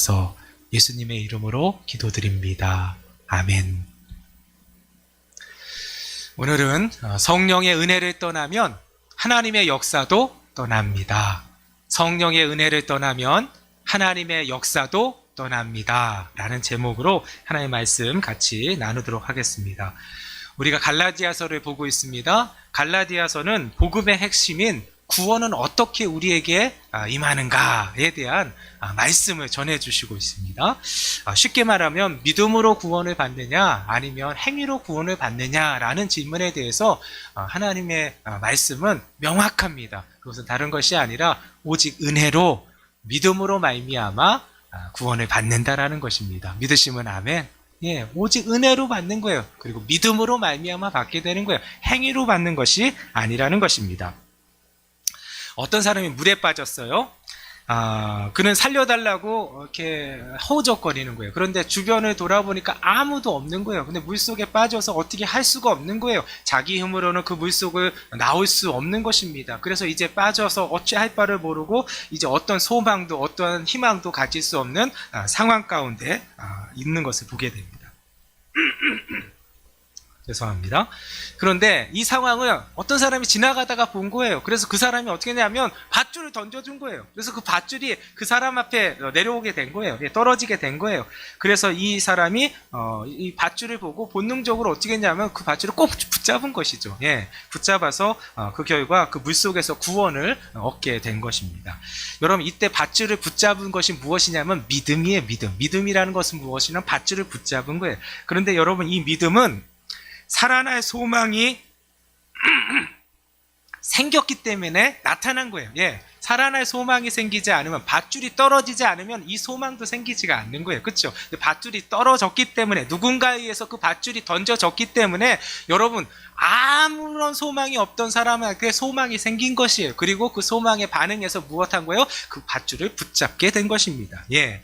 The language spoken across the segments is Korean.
주옵소서. 예수님의 이름으로 기도드립니다. 아멘. 오늘은 성령의 은혜를 떠나면 하나님의 역사도 떠납니다. 성령의 은혜를 떠나면 하나님의 역사도 떠납니다. 라는 제목으로 하나님의 말씀 같이 나누도록 하겠습니다. 우리가 갈라디아서를 보고 있습니다. 갈라디아서는 복음의 핵심인 구원은 어떻게 우리에게 임하는가에 대한 말씀을 전해주시고 있습니다. 쉽게 말하면 믿음으로 구원을 받느냐 아니면 행위로 구원을 받느냐라는 질문에 대해서 하나님의 말씀은 명확합니다. 그것은 다른 것이 아니라 오직 은혜로 믿음으로 말미암아 구원을 받는다라는 것입니다. 믿으시면 아멘. 예, 오직 은혜로 받는 거예요. 그리고 믿음으로 말미암아 받게 되는 거예요. 행위로 받는 것이 아니라는 것입니다. 어떤 사람이 물에 빠졌어요. 그는 살려달라고 이렇게 허우적거리는 거예요. 그런데 주변을 돌아보니까 아무도 없는 거예요. 근데 물속에 빠져서 어떻게 할 수가 없는 거예요. 자기 힘으로는 그 물속을 나올 수 없는 것입니다. 그래서 이제 빠져서 어찌할 바를 모르고 이제 어떤 소망도 어떤 희망도 가질 수 없는 상황 가운데 있는 것을 보게 됩니다. 죄송합니다. 그런데 이 상황을 어떤 사람이 지나가다가 본 거예요. 그래서 그 사람이 어떻게 했냐면 밧줄을 던져준 거예요. 그래서 그 밧줄이 그 사람 앞에 내려오게 된 거예요. 떨어지게 된 거예요. 그래서 이 사람이 이 밧줄을 보고 본능적으로 어떻게 했냐면 그 밧줄을 꼭 붙잡은 것이죠. 예, 붙잡아서 그 결과 그 물속에서 구원을 얻게 된 것입니다. 여러분, 이때 밧줄을 붙잡은 것이 무엇이냐면 믿음이에요. 믿음이라는 것은 무엇이냐면 밧줄을 붙잡은 거예요. 그런데 여러분, 이 믿음은 살아날 소망이 생겼기 때문에 나타난 거예요. 예, 살아날 소망이 생기지 않으면, 밧줄이 떨어지지 않으면 이 소망도 생기지가 않는 거예요. 그렇죠? 밧줄이 떨어졌기 때문에, 누군가에 의해서 그 밧줄이 던져졌기 때문에 여러분, 아무런 소망이 없던 사람에게 소망이 생긴 것이에요. 그리고 그 소망에 반응해서 무엇한 거예요? 그 밧줄을 붙잡게 된 것입니다. 예.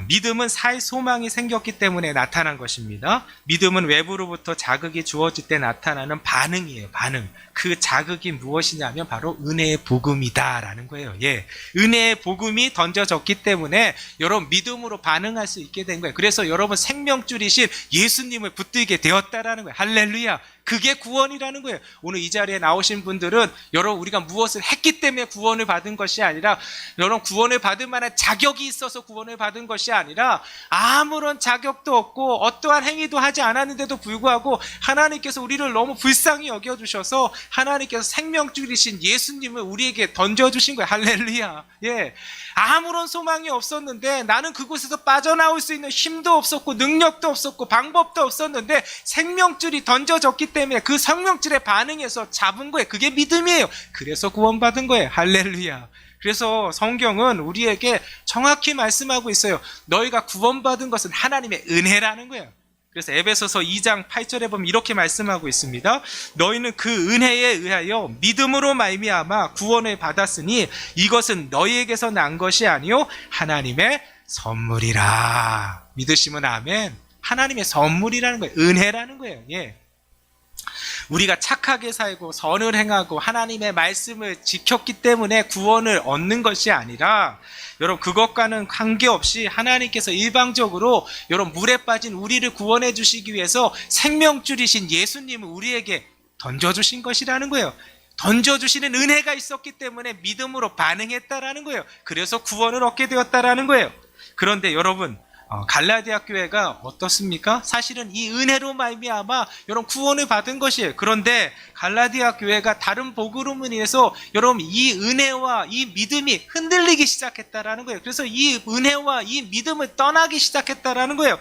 믿음은 살 소망이 생겼기 때문에 나타난 것입니다. 믿음은 외부로부터 자극이 주어질 때 나타나는 반응이에요. 반응. 그 자극이 무엇이냐면 바로 은혜의 복음이다라는 거예요. 예, 은혜의 복음이 던져졌기 때문에 여러분 믿음으로 반응할 수 있게 된 거예요. 그래서 여러분 생명줄이신 예수님을 붙들게 되었다라는 거예요. 할렐루야. 그게 구원이라는 거예요. 오늘 이 자리에 나오신 분들은 여러분 우리가 무엇을 했기 때문에 구원을 받은 것이 아니라, 여러분 구원을 받을 만한 자격이 있어서 구원을 받은 것이 아니라 아무런 자격도 없고 어떠한 행위도 하지 않았는데도 불구하고 하나님께서 우리를 너무 불쌍히 여겨주셔서 하나님께서 생명줄이신 예수님을 우리에게 던져주신 거예요. 할렐루야. 예, 아무런 소망이 없었는데, 나는 그곳에서 빠져나올 수 있는 힘도 없었고 능력도 없었고 방법도 없었는데 생명줄이 던져졌기 때문에 그 생명줄에 반응해서 잡은 거예요. 그게 믿음이에요. 그래서 구원받은 거예요. 할렐루야. 그래서 성경은 우리에게 정확히 말씀하고 있어요. 너희가 구원받은 것은 하나님의 은혜라는 거예요. 그래서 에베소서 2장 8절에 보면 이렇게 말씀하고 있습니다. 너희는 그 은혜에 의하여 믿음으로 말미암아 구원을 받았으니 이것은 너희에게서 난 것이 아니요 하나님의 선물이라. 믿으시면 아멘. 하나님의 선물이라는 거예요. 은혜라는 거예요. 예. 우리가 착하게 살고 선을 행하고 하나님의 말씀을 지켰기 때문에 구원을 얻는 것이 아니라, 여러분 그것과는 관계없이 하나님께서 일방적으로 여러분 물에 빠진 우리를 구원해 주시기 위해서 생명줄이신 예수님을 우리에게 던져주신 것이라는 거예요. 던져주시는 은혜가 있었기 때문에 믿음으로 반응했다라는 거예요. 그래서 구원을 얻게 되었다라는 거예요. 그런데 여러분, 갈라디아 교회가 어떻습니까? 사실은 이 은혜로 말미암아 여러분 구원을 받은 것이에요. 그런데 갈라디아 교회가 다른 복음으로 인해서 여러분 이 은혜와 이 믿음이 흔들리기 시작했다라는 거예요. 그래서 이 은혜와 이 믿음을 떠나기 시작했다라는 거예요.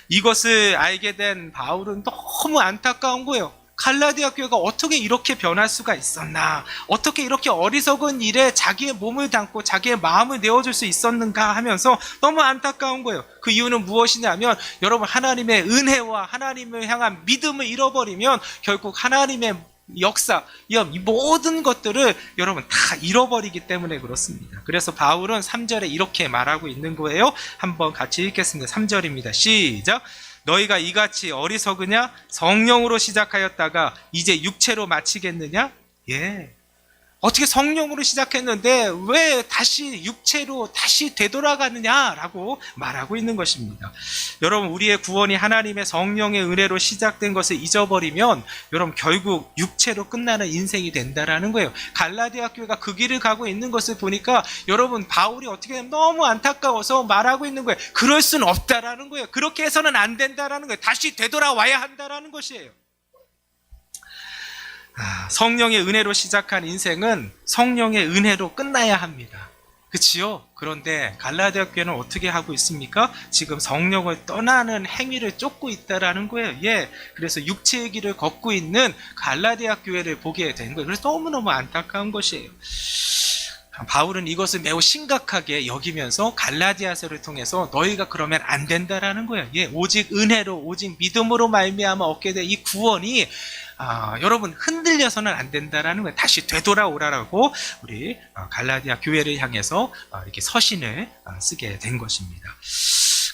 이것을 알게 된 바울은 너무 안타까운 거예요. 갈라디아 교회가 어떻게 이렇게 변할 수가 있었나? 어떻게 이렇게 어리석은 일에 자기의 몸을 담고 자기의 마음을 내어줄 수 있었는가 하면서 너무 안타까운 거예요. 그 이유는 무엇이냐면 여러분 하나님의 은혜와 하나님을 향한 믿음을 잃어버리면 결국 하나님의 역사, 이 모든 것들을 여러분 다 잃어버리기 때문에 그렇습니다. 그래서 바울은 3절에 이렇게 말하고 있는 거예요. 한번 같이 읽겠습니다. 3절입니다. 시작. 너희가 이같이 어리석으냐? 성령으로 시작하였다가 이제 육체로 마치겠느냐? 예. 어떻게 성령으로 시작했는데 왜 다시 육체로 다시 되돌아가느냐라고 말하고 있는 것입니다. 여러분, 우리의 구원이 하나님의 성령의 은혜로 시작된 것을 잊어버리면 여러분 결국 육체로 끝나는 인생이 된다라는 거예요. 갈라디아 교회가 그 길을 가고 있는 것을 보니까 여러분, 바울이 어떻게 보면 너무 안타까워서 말하고 있는 거예요. 그럴 수는 없다라는 거예요. 그렇게 해서는 안 된다라는 거예요. 다시 되돌아와야 한다라는 것이에요. 성령의 은혜로 시작한 인생은 성령의 은혜로 끝나야 합니다. 그치요? 그런데 갈라디아 교회는 어떻게 하고 있습니까? 지금 성령을 떠나는 행위를 쫓고 있다라는 거예요. 예. 그래서 육체의 길을 걷고 있는 갈라디아 교회를 보게 된 거예요. 그래서 너무너무 안타까운 것이에요. 바울은 이것을 매우 심각하게 여기면서 갈라디아서를 통해서 너희가 그러면 안 된다라는 거예요. 예. 오직 은혜로, 오직 믿음으로 말미암아 얻게 된 이 구원이 여러분 흔들려서는 안 된다라는 거예요. 다시 되돌아오라라고 우리 갈라디아 교회를 향해서 이렇게 서신을 쓰게 된 것입니다.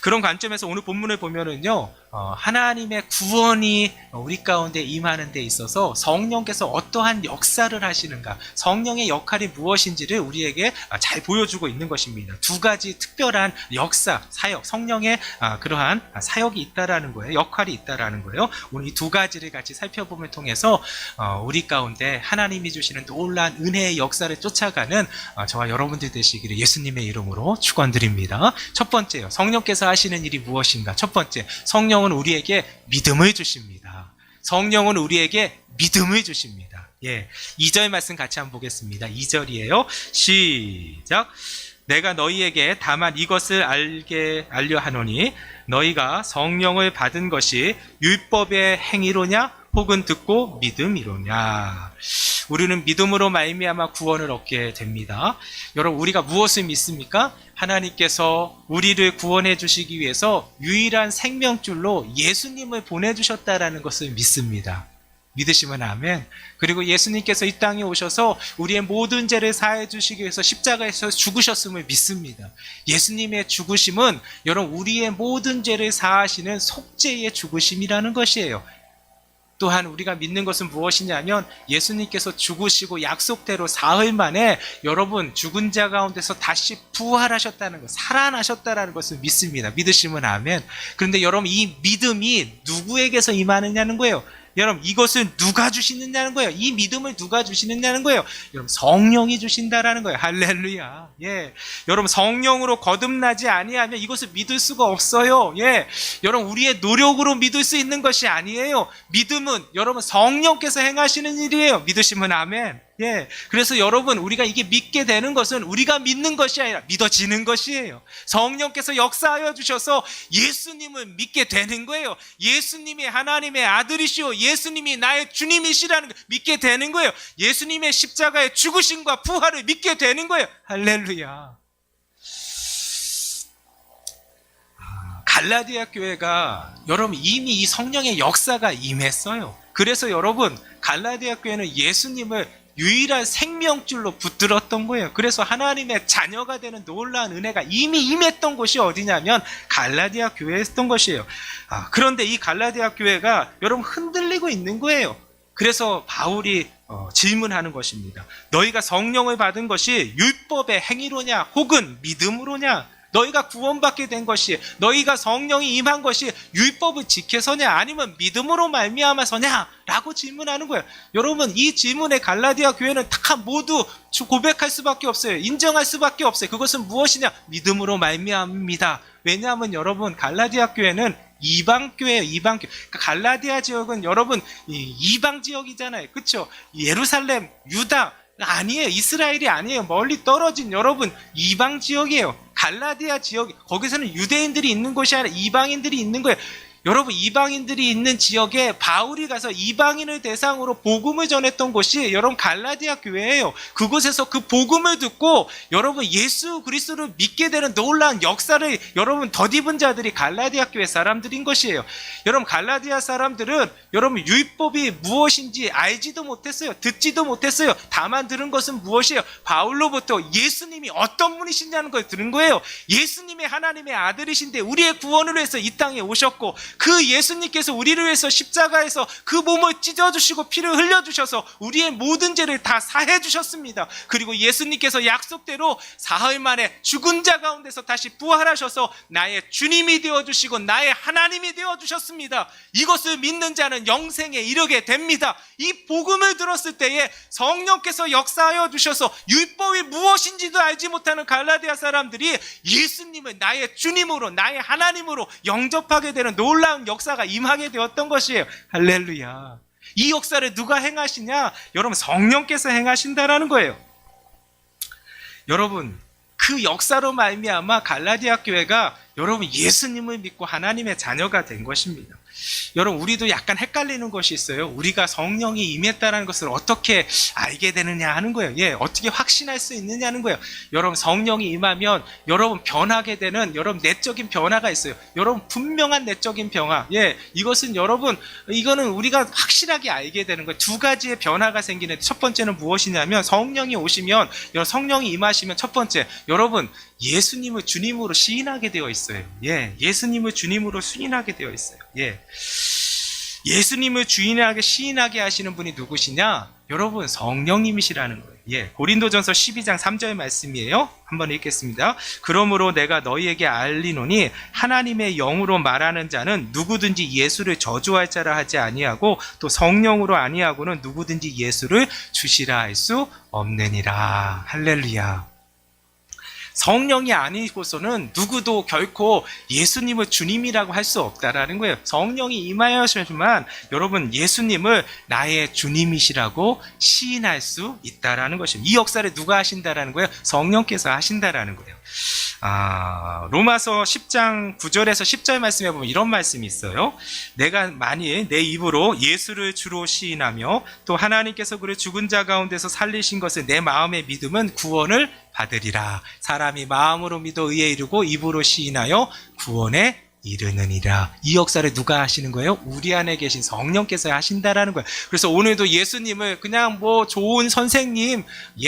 그런 관점에서 오늘 본문을 보면은요, 하나님의 구원이 우리 가운데 임하는 데 있어서 성령께서 어떠한 역사를 하시는가, 성령의 역할이 무엇인지를 우리에게 잘 보여주고 있는 것입니다. 두 가지 특별한 역사, 사역, 성령의 그러한 사역이 있다라는 거예요. 역할이 있다라는 거예요. 오늘 이 두 가지를 같이 살펴보면 통해서 우리 가운데 하나님이 주시는 놀라운 은혜의 역사를 쫓아가는 저와 여러분들 되시기를 예수님의 이름으로 축원드립니다. 첫 번째요, 성령께서 하시는 일이 무엇인가? 첫 번째, 성령은 우리에게 믿음을 주십니다. 성령은 우리에게 믿음을 주십니다. 예, 2절 말씀 같이 한번 보겠습니다. 2절이에요. 시작. 내가 너희에게 다만 이것을 알려 하노니 너희가 성령을 받은 것이 율법의 행위로냐 혹은 듣고 믿음이로냐. 우리는 믿음으로 말미암아 구원을 얻게 됩니다. 여러분, 우리가 무엇을 믿습니까? 하나님께서 우리를 구원해 주시기 위해서 유일한 생명줄로 예수님을 보내주셨다라는 것을 믿습니다. 믿으시면 아멘. 그리고 예수님께서 이 땅에 오셔서 우리의 모든 죄를 사해 주시기 위해서 십자가에서 죽으셨음을 믿습니다. 예수님의 죽으심은 여러분 우리의 모든 죄를 사하시는 속죄의 죽으심이라는 것이에요. 또한 우리가 믿는 것은 무엇이냐면 예수님께서 죽으시고 약속대로 사흘 만에 여러분 죽은 자 가운데서 다시 부활하셨다는 것, 살아나셨다는 것을 믿습니다. 믿으시면 아멘. 그런데 여러분, 이 믿음이 누구에게서 임하느냐는 거예요. 여러분, 이것을 누가 주시느냐는 거예요. 이 믿음을 누가 주시느냐는 거예요. 여러분, 성령이 주신다라는 거예요. 할렐루야. 예. 여러분, 성령으로 거듭나지 아니하면 이것을 믿을 수가 없어요. 예. 여러분, 우리의 노력으로 믿을 수 있는 것이 아니에요. 믿음은 여러분 성령께서 행하시는 일이에요. 믿으시면 아멘. 예. 그래서 여러분, 우리가 이게 믿게 되는 것은 우리가 믿는 것이 아니라 믿어지는 것이에요. 성령께서 역사하여 주셔서 예수님을 믿게 되는 거예요. 예수님이 하나님의 아들이시오, 예수님이 나의 주님이시라는 걸 믿게 되는 거예요. 예수님의 십자가의 죽으심과 부활을 믿게 되는 거예요. 할렐루야. 갈라디아 교회가 여러분 이미 이 성령의 역사가 임했어요. 그래서 여러분, 갈라디아 교회는 예수님을 유일한 생명줄로 붙들었던 거예요. 그래서 하나님의 자녀가 되는 놀라운 은혜가 이미 임했던 곳이 어디냐면 갈라디아 교회였던 것이에요. 그런데 이 갈라디아 교회가 여러분 흔들리고 있는 거예요. 그래서 바울이 질문하는 것입니다. 너희가 성령을 받은 것이 율법의 행위로냐 혹은 믿음으로냐? 너희가 구원받게 된 것이, 너희가 성령이 임한 것이 율법을 지켜서냐 아니면 믿음으로 말미암아서냐 라고 질문하는 거예요. 여러분, 이 질문에 갈라디아 교회는 다 모두 고백할 수밖에 없어요. 인정할 수밖에 없어요. 그것은 무엇이냐? 믿음으로 말미암입니다. 왜냐하면 여러분, 갈라디아 교회는 이방교회예요. 이방교회. 그러니까 갈라디아 지역은 여러분 이방 지역이잖아요. 그렇죠? 예루살렘, 유다 아니에요. 이스라엘이 아니에요. 멀리 떨어진 여러분 이방 지역이에요. 갈라디아 지역, 거기서는 유대인들이 있는 곳이 아니라 이방인들이 있는 거예요. 여러분, 이방인들이 있는 지역에 바울이 가서 이방인을 대상으로 복음을 전했던 곳이 여러분 갈라디아 교회예요. 그곳에서 그 복음을 듣고 여러분 예수 그리스도를 믿게 되는 놀라운 역사를 여러분 덧입은 자들이 갈라디아 교회 사람들인 것이에요. 여러분, 갈라디아 사람들은 여러분 율법이 무엇인지 알지도 못했어요. 듣지도 못했어요. 다만 들은 것은 무엇이에요? 바울로부터 예수님이 어떤 분이시냐는 걸 들은 거예요. 예수님이 하나님의 아들이신데 우리의 구원을 위해서 이 땅에 오셨고, 그 예수님께서 우리를 위해서 십자가에서 그 몸을 찢어주시고 피를 흘려주셔서 우리의 모든 죄를 다 사해 주셨습니다. 그리고 예수님께서 약속대로 사흘 만에 죽은 자 가운데서 다시 부활하셔서 나의 주님이 되어주시고 나의 하나님이 되어주셨습니다. 이것을 믿는 자는 영생에 이르게 됩니다. 이 복음을 들었을 때에 성령께서 역사하여 주셔서 율법이 무엇인지도 알지 못하는 갈라디아 사람들이 예수님을 나의 주님으로 나의 하나님으로 영접하게 되는 놀라운 역사가 임하게 되었던 것이에요. 할렐루야. 이 역사를 누가 행하시냐? 여러분, 성령께서 행하신다라는 거예요. 여러분, 그 역사로 말미암아 갈라디아 교회가 여러분 예수님을 믿고 하나님의 자녀가 된 것입니다. 여러분, 우리도 약간 헷갈리는 것이 있어요. 우리가 성령이 임했다는 것을 어떻게 알게 되느냐 하는 거예요. 예, 어떻게 확신할 수 있느냐는 거예요. 여러분, 성령이 임하면 여러분 변하게 되는 여러분 내적인 변화가 있어요. 여러분, 분명한 내적인 변화. 예, 이것은 여러분, 이거는 우리가 확실하게 알게 되는 거예요. 두 가지의 변화가 생기는데, 첫 번째는 무엇이냐면 성령이 오시면, 성령이 임하시면 첫 번째, 여러분 예수님을 주님으로 시인하게 되어 있어요. 예, 예수님을 주님으로 시인하게 되어 있어요. 예, 예수님을 주인하게 시인하게 하시는 분이 누구시냐? 여러분, 성령님이시라는 거예요. 예, 고린도전서 12장 3절 말씀이에요. 한번 읽겠습니다. 그러므로 내가 너희에게 알리노니 하나님의 영으로 말하는 자는 누구든지 예수를 저주할 자라 하지 아니하고 또 성령으로 아니하고는 누구든지 예수를 주시라 할 수 없느니라. 할렐루야. 성령이 아니고서는 누구도 결코 예수님을 주님이라고 할 수 없다라는 거예요. 성령이 임하여야만 여러분 예수님을 나의 주님이시라고 시인할 수 있다라는 것입니다. 이 역사를 누가 하신다라는 거예요? 성령께서 하신다라는 거예요. 로마서 10장 9절에서 10절 말씀에 보면 이런 말씀이 있어요. 내가 만일 내 입으로 예수를 주로 시인하며 또 하나님께서 그를 죽은 자 가운데서 살리신 것을 내 마음에 믿으면 구원을 받으리라. 사람이 마음으로 믿어 의에 이르고 입으로 시인하여 구원에 이르느니라. 이 역사를 누가 하시는 거예요? 우리 안에 계신 성령께서 하신다라는 거예요. 그래서 오늘도 예수님을 그냥 뭐 좋은 선생님,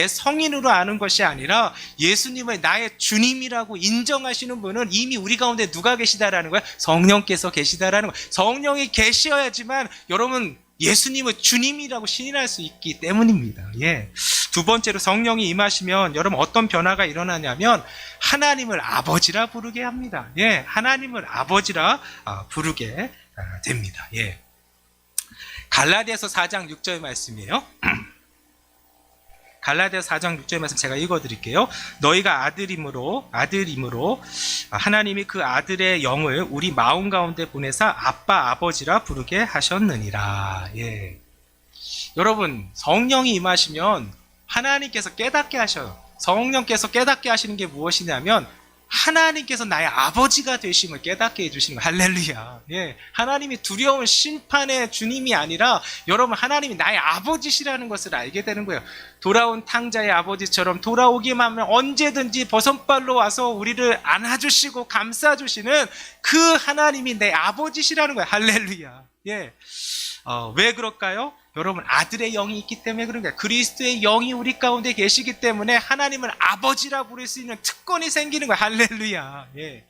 성인으로 아는 것이 아니라 예수님을 나의 주님이라고 인정하시는 분은 이미 우리 가운데 누가 계시다라는 거예요? 성령께서 계시다라는 거예요. 성령이 계셔야지만 여러분 예수님을 주님이라고 시인할 수 있기 때문입니다. 예. 두 번째로 성령이 임하시면 여러분 어떤 변화가 일어나냐면 하나님을 아버지라 부르게 합니다. 예, 하나님을 아버지라 부르게 됩니다. 예. 갈라디아서 4장 6절 말씀이에요. 갈라디아서 4장 6절 말씀 제가 읽어드릴게요. 너희가 아들임으로 하나님이 그 아들의 영을 우리 마음 가운데 보내사 아빠 아버지라 부르게 하셨느니라. 예. 여러분, 성령이 임하시면 하나님께서 깨닫게 하셔요. 성령께서 깨닫게 하시는 게 무엇이냐면 하나님께서 나의 아버지가 되심을 깨닫게 해주시는 거예요. 할렐루야. 예, 하나님이 두려운 심판의 주님이 아니라 여러분 하나님이 나의 아버지시라는 것을 알게 되는 거예요. 돌아온 탕자의 아버지처럼 돌아오기만 하면 언제든지 버선발로 와서 우리를 안아주시고 감싸주시는 그 하나님이 내 아버지시라는 거예요. 할렐루야. 예, 왜 그럴까요? 여러분, 아들의 영이 있기 때문에 그런 거예요. 그리스도의 영이 우리 가운데 계시기 때문에 하나님을 아버지라 부를 수 있는 특권이 생기는 거예요. 할렐루야. 예.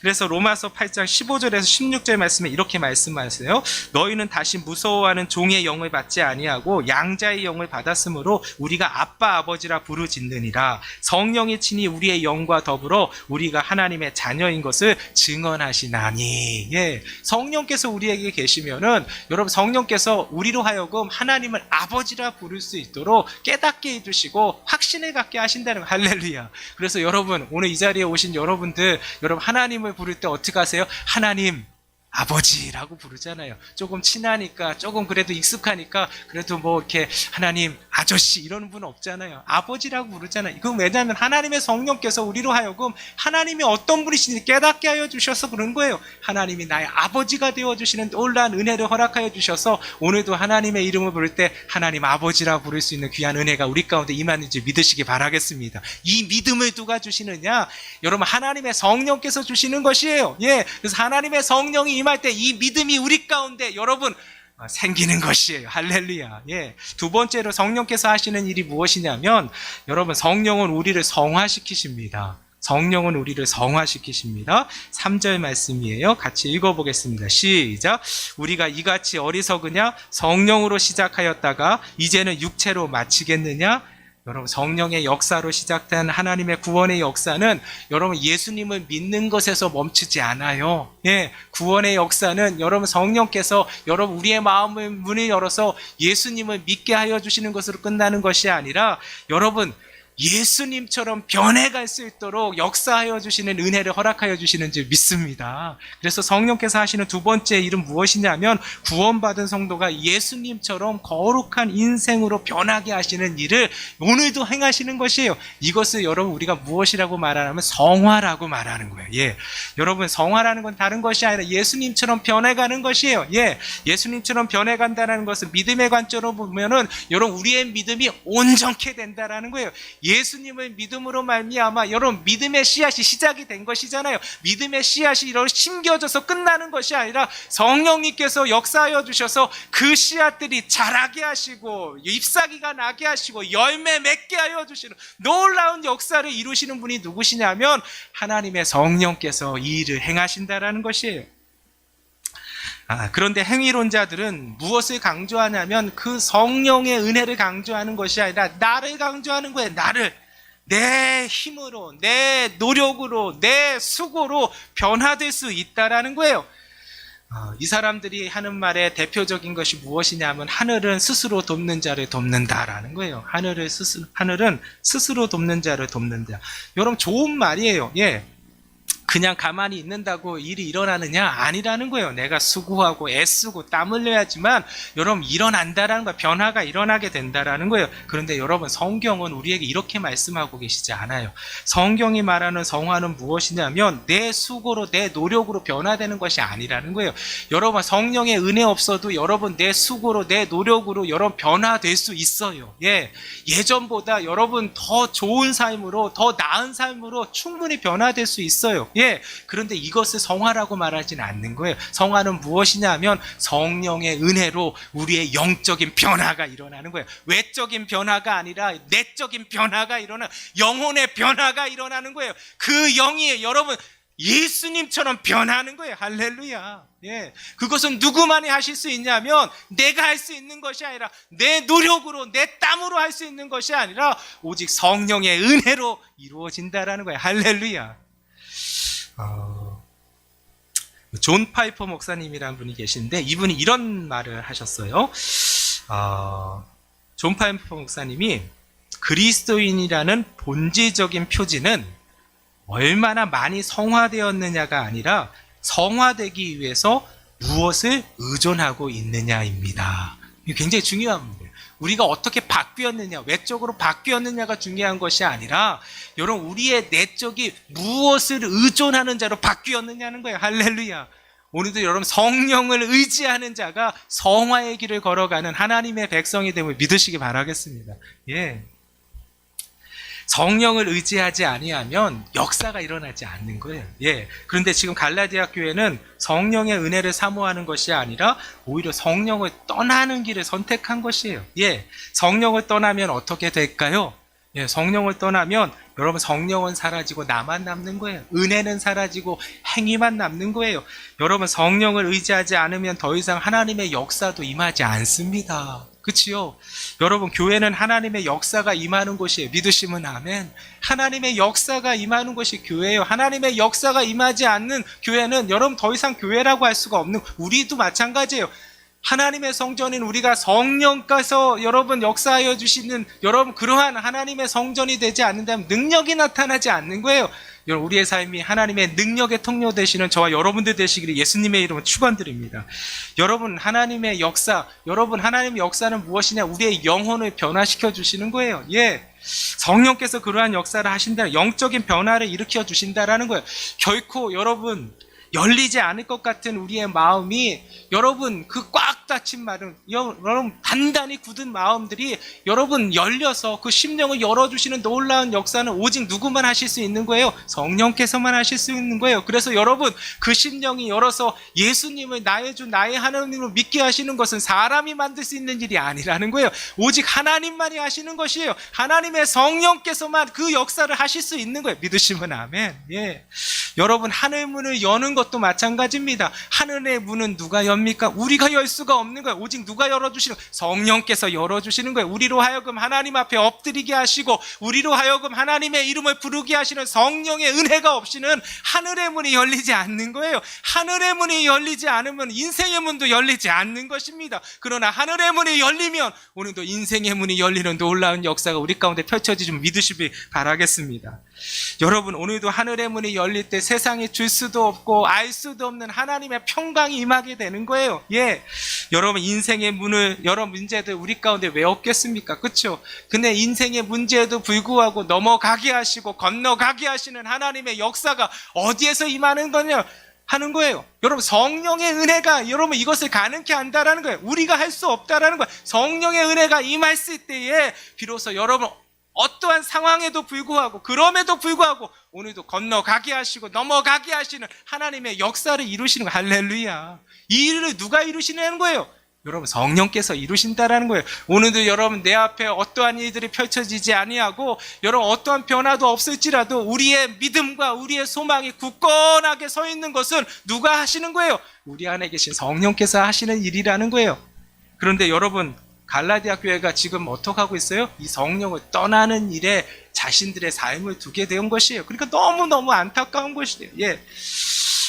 그래서 로마서 8장 15절에서 16절 말씀에 이렇게 말씀하세요. 너희는 다시 무서워하는 종의 영을 받지 아니하고 양자의 영을 받았으므로 우리가 아빠 아버지라 부르짖느니라. 성령이 친히 우리의 영과 더불어 우리가 하나님의 자녀인 것을 증언하시나니. 예. 성령께서 우리에게 계시면은 여러분 성령께서 우리로 하여금 하나님을 아버지라 부를 수 있도록 깨닫게 해주시고 확신을 갖게 하신다는 거. 할렐루야. 그래서 여러분 오늘 이 자리에 오신 여러분들 여러분 하나님을 부를 때 어떻게 하세요? 하나님 아버지라고 부르잖아요. 조금 친하니까 조금 그래도 익숙하니까 그래도 뭐 이렇게 하나님 아저씨 이러는 분은 없잖아요. 아버지라고 부르잖아요. 그건 왜냐하면 하나님의 성령께서 우리로 하여금 하나님이 어떤 분이신지 깨닫게 하여 주셔서 그런 거예요. 하나님이 나의 아버지가 되어주시는 놀라운 은혜를 허락하여 주셔서 오늘도 하나님의 이름을 부를 때 하나님 아버지라 부를 수 있는 귀한 은혜가 우리 가운데 임하는지 믿으시기 바라겠습니다. 이 믿음을 누가 주시느냐? 여러분 하나님의 성령께서 주시는 것이에요. 예, 그래서 하나님의 성령이 임할 때 이 믿음이 우리 가운데 여러분 생기는 것이에요. 할렐루야. 예. 두 번째로 성령께서 하시는 일이 무엇이냐면 여러분 성령은 우리를 성화시키십니다. 성령은 우리를 성화시키십니다. 3절 말씀이에요. 같이 읽어보겠습니다. 시작. 우리가 이같이 어리석으냐? 성령으로 시작하였다가 이제는 육체로 마치겠느냐? 여러분, 성령의 역사로 시작된 하나님의 구원의 역사는 여러분 예수님을 믿는 것에서 멈추지 않아요. 예, 구원의 역사는 여러분 성령께서 여러분 우리의 마음을 문을 열어서 예수님을 믿게 하여 주시는 것으로 끝나는 것이 아니라 여러분 예수님처럼 변해갈 수 있도록 역사하여 주시는 은혜를 허락하여 주시는 줄 믿습니다. 그래서 성령께서 하시는 두 번째 일은 무엇이냐면 구원받은 성도가 예수님처럼 거룩한 인생으로 변하게 하시는 일을 오늘도 행하시는 것이에요. 이것을 여러분 우리가 무엇이라고 말하냐면 성화라고 말하는 거예요. 예, 여러분 성화라는 건 다른 것이 아니라 예수님처럼 변해가는 것이에요. 예, 예수님처럼 변해간다는 것은 믿음의 관점으로 보면은 여러분 우리의 믿음이 온전케 된다라는 거예요. 예수님을 믿음으로 말미암아 여러분 믿음의 씨앗이 시작이 된 것이잖아요. 믿음의 씨앗이 이렇게 심겨져서 끝나는 것이 아니라 성령님께서 역사하여 주셔서 그 씨앗들이 자라게 하시고 잎사귀가 나게 하시고 열매 맺게 하여 주시는 놀라운 역사를 이루시는 분이 누구시냐면 하나님의 성령께서 이 일을 행하신다라는 것이에요. 그런데 행위론자들은 무엇을 강조하냐면 그 성령의 은혜를 강조하는 것이 아니라 나를 강조하는 거예요. 나를. 내 힘으로, 내 노력으로, 내 수고로 변화될 수 있다라는 거예요. 이 사람들이 하는 말의 대표적인 것이 무엇이냐면 하늘은 스스로 돕는 자를 돕는다라는 거예요. 하늘은 스스로 돕는 자를 돕는다. 여러분 좋은 말이에요. 예. 그냥 가만히 있는다고 일이 일어나느냐? 아니라는 거예요. 내가 수고하고 애쓰고 땀 흘려야지만 여러분 일어난다라는 거예요. 변화가 일어나게 된다라는 거예요. 그런데 여러분 성경은 우리에게 이렇게 말씀하고 계시지 않아요. 성경이 말하는 성화는 무엇이냐면 내 수고로 내 노력으로 변화되는 것이 아니라는 거예요. 여러분 성령의 은혜 없어도 여러분 내 수고로 내 노력으로 여러분 변화될 수 있어요. 예, 예전보다 여러분 더 좋은 삶으로 더 나은 삶으로 충분히 변화될 수 있어요. 예, 그런데 이것을 성화라고 말하지는 않는 거예요. 성화는 무엇이냐면 성령의 은혜로 우리의 영적인 변화가 일어나는 거예요. 외적인 변화가 아니라 내적인 변화가 일어나 영혼의 변화가 일어나는 거예요. 그 영이 여러분 예수님처럼 변하는 거예요. 할렐루야. 예, 그것은 누구만이 하실 수 있냐면 내가 할 수 있는 것이 아니라 내 노력으로 내 땀으로 할 수 있는 것이 아니라 오직 성령의 은혜로 이루어진다라는 거예요. 할렐루야. 존 파이퍼 목사님이라는 분이 계신데 이분이 이런 말을 하셨어요. 존 파이퍼 목사님이 그리스도인이라는 본질적인 표지는 얼마나 많이 성화되었느냐가 아니라 성화되기 위해서 무엇을 의존하고 있느냐입니다. 이게 굉장히 중요한 문제예요. 우리가 어떻게 바뀌었느냐, 외적으로 바뀌었느냐가 중요한 것이 아니라 여러분 우리의 내적이 무엇을 의존하는 자로 바뀌었느냐는 거예요. 할렐루야. 오늘도 여러분 성령을 의지하는 자가 성화의 길을 걸어가는 하나님의 백성이 됨을 믿으시기 바라겠습니다. 예. 성령을 의지하지 아니하면 역사가 일어나지 않는 거예요. 예. 그런데 지금 갈라디아 교회는 성령의 은혜를 사모하는 것이 아니라 오히려 성령을 떠나는 길을 선택한 것이에요. 예. 성령을 떠나면 어떻게 될까요? 예. 성령을 떠나면 여러분 성령은 사라지고 나만 남는 거예요. 은혜는 사라지고 행위만 남는 거예요. 여러분 성령을 의지하지 않으면 더 이상 하나님의 역사도 임하지 않습니다. 그치요? 여러분 교회는 하나님의 역사가 임하는 곳이에요. 믿으시면 아멘. 하나님의 역사가 임하는 곳이 교회예요. 하나님의 역사가 임하지 않는 교회는 여러분 더 이상 교회라고 할 수가 없는, 우리도 마찬가지예요. 하나님의 성전인 우리가 성령께서 여러분 역사하여 주시는 여러분 그러한 하나님의 성전이 되지 않는다면 능력이 나타나지 않는 거예요. 여러분 우리의 삶이 하나님의 능력의 통로 되시는 저와 여러분들 되시기를 예수님의 이름으로 축원드립니다. 여러분 하나님의 역사, 여러분 하나님의 역사는 무엇이냐? 우리의 영혼을 변화시켜 주시는 거예요. 예, 성령께서 그러한 역사를 하신다, 영적인 변화를 일으켜 주신다라는 거예요. 결코 여러분 열리지 않을 것 같은 우리의 마음이 여러분 그 꽉 닫힌 말은 여러분 단단히 굳은 마음들이 여러분 열려서 그 심령을 열어주시는 놀라운 역사는 오직 누구만 하실 수 있는 거예요? 성령께서만 하실 수 있는 거예요. 그래서 여러분 그 심령이 열어서 예수님을 나의 주 나의 하나님을 믿게 하시는 것은 사람이 만들 수 있는 일이 아니라는 거예요. 오직 하나님만이 하시는 것이에요. 하나님의 성령께서만 그 역사를 하실 수 있는 거예요. 믿으시면 아멘. 예. 여러분 하늘 문을 여는 것도 마찬가지입니다. 하늘의 문은 누가 엽니까? 우리가 열 수가 없는 거예요. 오직 누가 열어주시는 거예요? 성령께서 열어주시는 거예요. 우리로 하여금 하나님 앞에 엎드리게 하시고 우리로 하여금 하나님의 이름을 부르게 하시는 성령의 은혜가 없이는 하늘의 문이 열리지 않는 거예요. 하늘의 문이 열리지 않으면 인생의 문도 열리지 않는 것입니다. 그러나 하늘의 문이 열리면 오늘도 인생의 문이 열리는 놀라운 역사가 우리 가운데 펼쳐지면 믿으시기 바라겠습니다. 여러분 오늘도 하늘의 문이 열릴 때 세상에 줄 수도 없고 알 수도 없는 하나님의 평강이 임하게 되는 거예요. 예, 여러분 인생의 문을 여러 문제들 우리 가운데 왜 없겠습니까? 그렇죠? 근데 인생의 문제에도 불구하고 넘어가게 하시고 건너가게 하시는 하나님의 역사가 어디에서 임하는 거냐 하는 거예요. 여러분 성령의 은혜가 여러분 이것을 가능케 한다라는 거예요. 우리가 할 수 없다라는 거예요. 성령의 은혜가 임했을 때에 비로소 여러분 어떠한 상황에도 불구하고 그럼에도 불구하고 오늘도 건너가게 하시고 넘어가게 하시는 하나님의 역사를 이루시는 거예요. 할렐루야. 이 일을 누가 이루시는 거예요? 여러분 성령께서 이루신다라는 거예요. 오늘도 여러분 내 앞에 어떠한 일들이 펼쳐지지 아니하고 여러분 어떠한 변화도 없을지라도 우리의 믿음과 우리의 소망이 굳건하게 서 있는 것은 누가 하시는 거예요? 우리 안에 계신 성령께서 하시는 일이라는 거예요. 그런데 여러분 갈라디아 교회가 지금 어떻게 하고 있어요? 이 성령을 떠나는 일에 자신들의 삶을 두게 된 것이에요. 그러니까 너무너무 안타까운 것이에요. 예.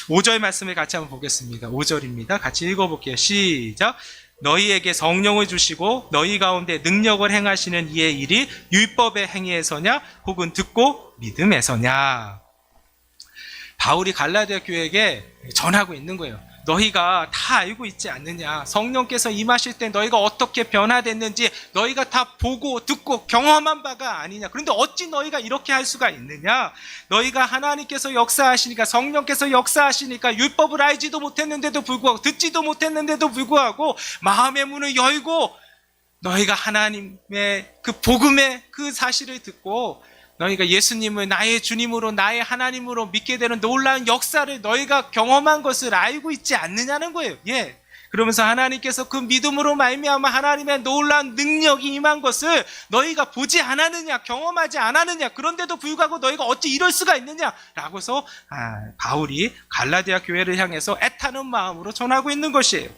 5절 말씀을 같이 한번 보겠습니다. 5절입니다. 같이 읽어볼게요. 시작. 너희에게 성령을 주시고 너희 가운데 능력을 행하시는 이의 일이 율법의 행위에서냐 혹은 듣고 믿음에서냐. 바울이 갈라디아 교회에게 전하고 있는 거예요. 너희가 다 알고 있지 않느냐. 성령께서 임하실 때 너희가 어떻게 변화됐는지 너희가 다 보고 듣고 경험한 바가 아니냐. 그런데 어찌 너희가 이렇게 할 수가 있느냐. 너희가 하나님께서 역사하시니까 성령께서 역사하시니까 율법을 알지도 못했는데도 불구하고 듣지도 못했는데도 불구하고 마음의 문을 열고 너희가 하나님의 그 복음의 그 사실을 듣고 너희가 예수님을 나의 주님으로 나의 하나님으로 믿게 되는 놀라운 역사를 너희가 경험한 것을 알고 있지 않느냐는 거예요. 예. 그러면서 하나님께서 그 믿음으로 말미암아 하나님의 놀라운 능력이 임한 것을 너희가 보지 않았느냐, 경험하지 않았느냐. 그런데도 불구하고 너희가 어찌 이럴 수가 있느냐라고서 바울이 갈라디아 교회를 향해서 애타는 마음으로 전하고 있는 것이에요.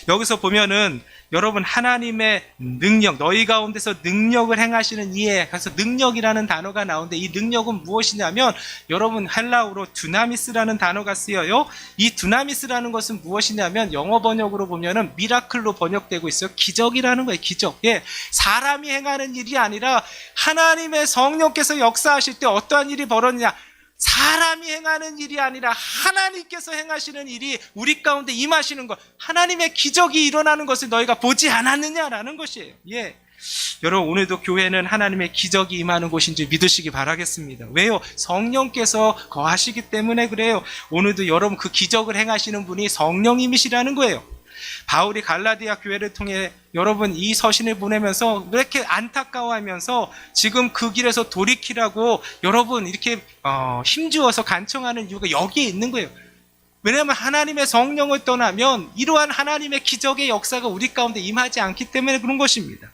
여기서 보면은 여러분 하나님의 능력, 너희 가운데서 능력을 행하시는 이에 그래서 능력이라는 단어가 나오는데 이 능력은 무엇이냐면 여러분 헬라어로 두나미스라는 단어가 쓰여요. 이 두나미스라는 것은 무엇이냐면 영어 번역으로 보면은 미라클로 번역되고 있어요. 기적이라는 거예요. 기적. 예, 사람이 행하는 일이 아니라 하나님의 성령께서 역사하실 때 어떠한 일이 벌어지냐. 사람이 행하는 일이 아니라 하나님께서 행하시는 일이 우리 가운데 임하시는 것, 하나님의 기적이 일어나는 것을 너희가 보지 않았느냐라는 것이에요. 예. 여러분 오늘도 교회는 하나님의 기적이 임하는 곳인지 믿으시기 바라겠습니다. 왜요? 성령께서 거하시기 때문에 그래요. 오늘도 여러분 그 기적을 행하시는 분이 성령님이시라는 거예요. 바울이 갈라디아 교회를 통해 여러분 이 서신을 보내면서 왜 이렇게 안타까워하면서 지금 그 길에서 돌이키라고 여러분 이렇게 힘주어서 간청하는 이유가 여기에 있는 거예요. 왜냐하면 하나님의 성령을 떠나면 이러한 하나님의 기적의 역사가 우리 가운데 임하지 않기 때문에 그런 것입니다.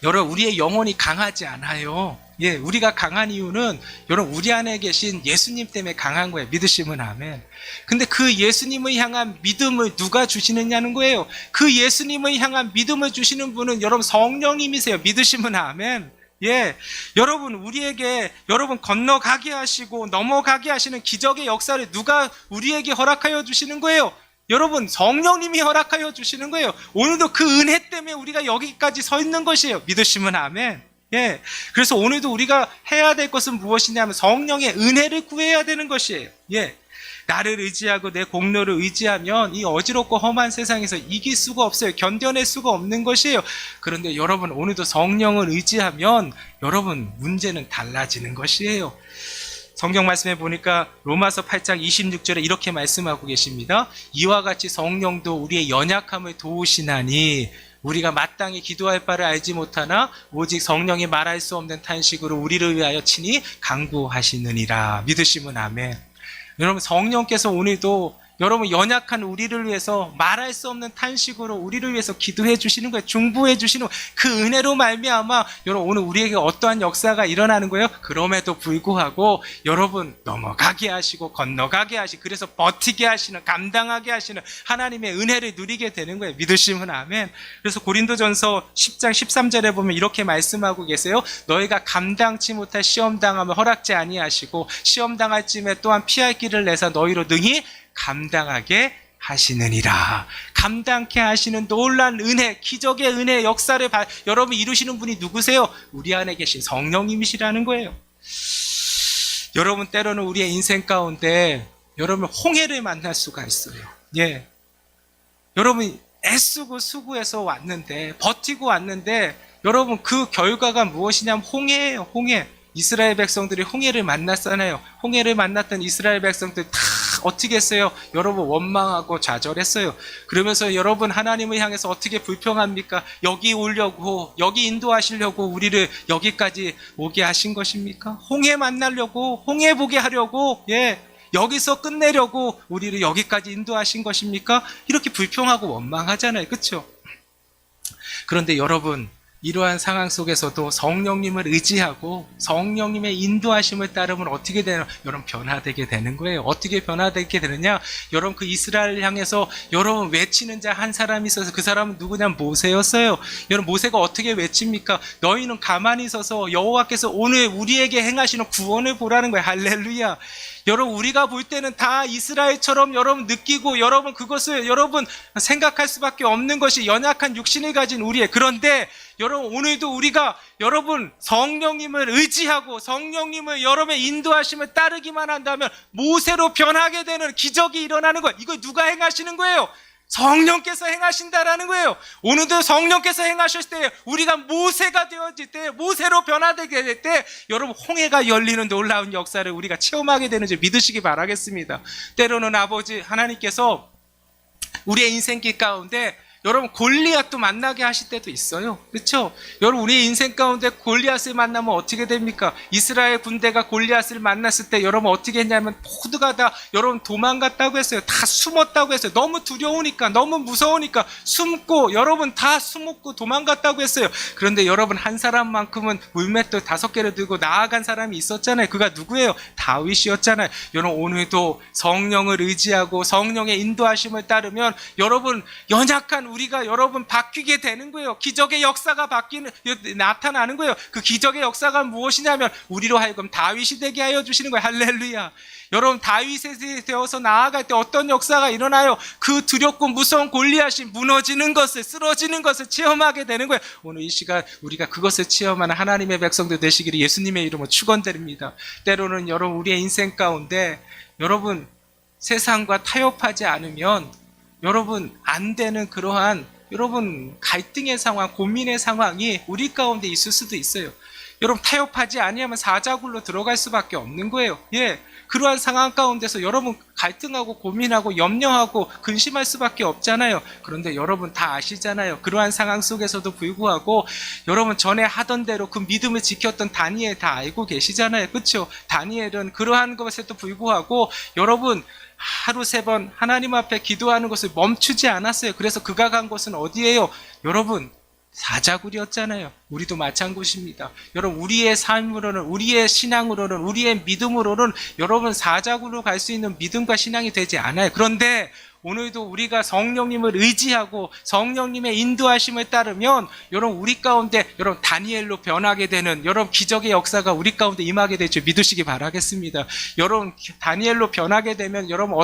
여러분 우리의 영혼이 강하지 않아요. 예, 우리가 강한 이유는 여러분 우리 안에 계신 예수님 때문에 강한 거예요. 믿으시면 아멘. 근데 그 예수님을 향한 믿음을 누가 주시느냐는 거예요. 그 예수님을 향한 믿음을 주시는 분은 여러분 성령님이세요. 믿으시면 아멘. 예, 여러분 우리에게 여러분 건너가게 하시고 넘어가게 하시는 기적의 역사를 누가 우리에게 허락하여 주시는 거예요? 여러분 성령님이 허락하여 주시는 거예요. 오늘도 그 은혜 때문에 우리가 여기까지 서 있는 것이에요. 믿으시면 아멘. 예, 그래서 오늘도 우리가 해야 될 것은 무엇이냐면 성령의 은혜를 구해야 되는 것이에요. 예, 나를 의지하고 내 공로를 의지하면 이 어지럽고 험한 세상에서 이길 수가 없어요. 견뎌낼 수가 없는 것이에요. 그런데 여러분 오늘도 성령을 의지하면 여러분 문제는 달라지는 것이에요. 성경 말씀에 보니까 로마서 8장 26절에 이렇게 말씀하고 계십니다. 이와 같이 성령도 우리의 연약함을 도우시나니 우리가 마땅히 기도할 바를 알지 못하나 오직 성령이 말할 수 없는 탄식으로 우리를 위하여 친히 간구하시느니라. 믿으시면 아멘. 여러분, 성령께서 오늘도 여러분 연약한 우리를 위해서 말할 수 없는 탄식으로 우리를 위해서 기도해 주시는 거예요. 중보해 주시는 거예요. 그 은혜로 말미암아 여러분 오늘 우리에게 어떠한 역사가 일어나는 거예요. 그럼에도 불구하고 여러분 넘어가게 하시고 건너가게 하시고 그래서 버티게 하시는, 감당하게 하시는 하나님의 은혜를 누리게 되는 거예요. 믿으시면 아멘. 그래서 고린도전서 10장 13절에 보면 이렇게 말씀하고 계세요. 너희가 감당치 못할 시험 당함을 허락지 아니하시고 시험 당할 쯤에 또한 피할 길을 내사 너희로 능히 감당하게 하시느니라. 감당케 하시는 놀란 은혜, 기적의 은혜 역사를 여러분 이루시는 분이 누구세요? 우리 안에 계신 성령님이시라는 거예요. 여러분 때로는 우리의 인생 가운데 여러분 홍해를 만날 수가 있어요. 예, 여러분 애쓰고 수고해서 왔는데 버티고 왔는데 여러분 그 결과가 무엇이냐면 홍해예요. 홍해. 이스라엘 백성들이 홍해를 만났잖아요. 홍해를 만났던 이스라엘 백성들 다 어떻게 했어요? 여러분 원망하고 좌절했어요. 그러면서 여러분 하나님을 향해서 어떻게 불평합니까? 여기 오려고, 여기 인도하시려고 우리를 여기까지 오게 하신 것입니까? 홍해 만나려고, 홍해 보게 하려고, 예, 여기서 끝내려고 우리를 여기까지 인도하신 것입니까? 이렇게 불평하고 원망하잖아요. 그렇죠? 그런데 여러분 이러한 상황 속에서도 성령님을 의지하고 성령님의 인도하심을 따르면 어떻게 되나? 여러분 변화되게 되는 거예요. 어떻게 변화되게 되느냐? 여러분 그 이스라엘을 향해서 여러분 외치는 자 한 사람이 있어서 그 사람은 누구냐? 모세였어요. 여러분 모세가 어떻게 외칩니까? 너희는 가만히 있어서 여호와께서 오늘 우리에게 행하시는 구원을 보라는 거예요. 할렐루야. 여러분 우리가 볼 때는 다 이스라엘처럼 여러분 느끼고 여러분 그것을 여러분 생각할 수밖에 없는 것이 연약한 육신을 가진 우리의, 그런데 여러분 오늘도 우리가 여러분 성령님을 의지하고 성령님을 여러분의 인도하심을 따르기만 한다면 모세로 변하게 되는 기적이 일어나는 거예요. 이거 누가 행하시는 거예요? 성령께서 행하신다라는 거예요. 오늘도 성령께서 행하실 때 우리가 모세가 되어질 때, 모세로 변화되게 될 때 여러분 홍해가 열리는 놀라운 역사를 우리가 체험하게 되는 줄 믿으시기 바라겠습니다. 때로는 아버지 하나님께서 우리의 인생길 가운데 여러분 골리앗도 만나게 하실 때도 있어요. 그렇죠? 여러분 우리의 인생 가운데 골리앗을 만나면 어떻게 됩니까? 이스라엘 군대가 골리앗을 만났을 때 여러분 어떻게 했냐면 모두가 다 여러분 도망갔다고 했어요. 다 숨었다고 했어요. 너무 두려우니까, 너무 무서우니까 숨고 여러분 다 숨었고 도망갔다고 했어요. 그런데 여러분 한 사람만큼은 물맷돌 5개를 들고 나아간 사람이 있었잖아요. 그가 누구예요? 다윗이었잖아요. 여러분 오늘도 성령을 의지하고 성령의 인도하심을 따르면 여러분 연약한 우리가 여러분 바뀌게 되는 거예요. 기적의 역사가 나타나는 거예요. 그 기적의 역사가 무엇이냐면 우리로 하여금 다윗이 되게 하여 주시는 거예요. 할렐루야. 여러분 다윗이 되어서 나아갈 때 어떤 역사가 일어나요? 그 두렵고 무서운 골리앗이 무너지는 것을, 쓰러지는 것을 체험하게 되는 거예요. 오늘 이 시간 우리가 그것을 체험하는 하나님의 백성들 되시기를 예수님의 이름으로 축원드립니다. 때로는 여러분 우리의 인생 가운데 여러분 세상과 타협하지 않으면 여러분 안 되는 그러한 여러분 갈등의 상황, 고민의 상황이 우리 가운데 있을 수도 있어요. 여러분 타협하지 아니하면 사자굴로 들어갈 수밖에 없는 거예요. 예, 그러한 상황 가운데서 여러분 갈등하고 고민하고 염려하고 근심할 수밖에 없잖아요. 그런데 여러분 다 아시잖아요. 그러한 상황 속에서도 불구하고 여러분 전에 하던 대로 그 믿음을 지켰던 다니엘 다 알고 계시잖아요. 그렇죠? 다니엘은 그러한 것에도 불구하고 여러분 하루 3번 하나님 앞에 기도하는 것을 멈추지 않았어요. 그래서 그가 간 곳은 어디예요? 여러분 사자굴이었잖아요. 우리도 마찬가지입니다. 여러분 우리의 삶으로는, 우리의 신앙으로는, 우리의 믿음으로는 여러분 사자굴로 갈 수 있는 믿음과 신앙이 되지 않아요. 그런데 오늘도 우리가 성령님을 의지하고 성령님의 인도하심을 따르면 여러분 우리 가운데 여러분 다니엘로 변하게 되는 여러분 기적의 역사가 우리 가운데 임하게 될 줄 믿으시기 바라겠습니다. 여러분 다니엘로 변하게 되면 여러분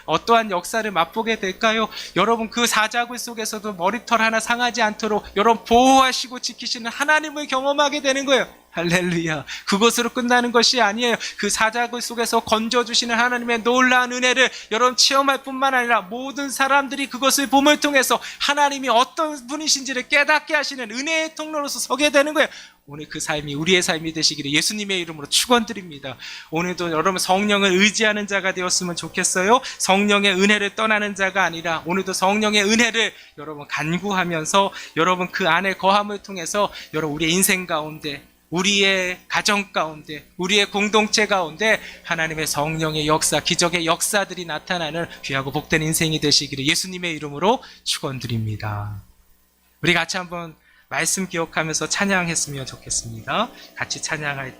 어떠한 역사를 맛보게 될까요? 여러분 그 사자굴 속에서도 머리털 하나 상하지 않도록 여러분 보호하시고 지키시는 하나님을 경험하게 되는 거예요. 할렐루야. 그것으로 끝나는 것이 아니에요. 그 사자굴 속에서 건져주시는 하나님의 놀라운 은혜를 여러분 체험할 뿐만 아니라 모든 사람들이 그것을 봄을 통해서 하나님이 어떤 분이신지를 깨닫게 하시는 은혜의 통로로서 서게 되는 거예요. 오늘 그 삶이 우리의 삶이 되시기를 예수님의 이름으로 축원드립니다. 오늘도 여러분 성령을 의지하는 자가 되었으면 좋겠어요. 성령의 은혜를 떠나는 자가 아니라 오늘도 성령의 은혜를 여러분 간구하면서 여러분 그 안에 거함을 통해서 여러분 우리의 인생 가운데, 우리의 가정 가운데, 우리의 공동체 가운데 하나님의 성령의 역사, 기적의 역사들이 나타나는 귀하고 복된 인생이 되시기를 예수님의 이름으로 축원드립니다. 우리 같이 한번 말씀 기억하면서 찬양했으면 좋겠습니다. 같이 찬양할 때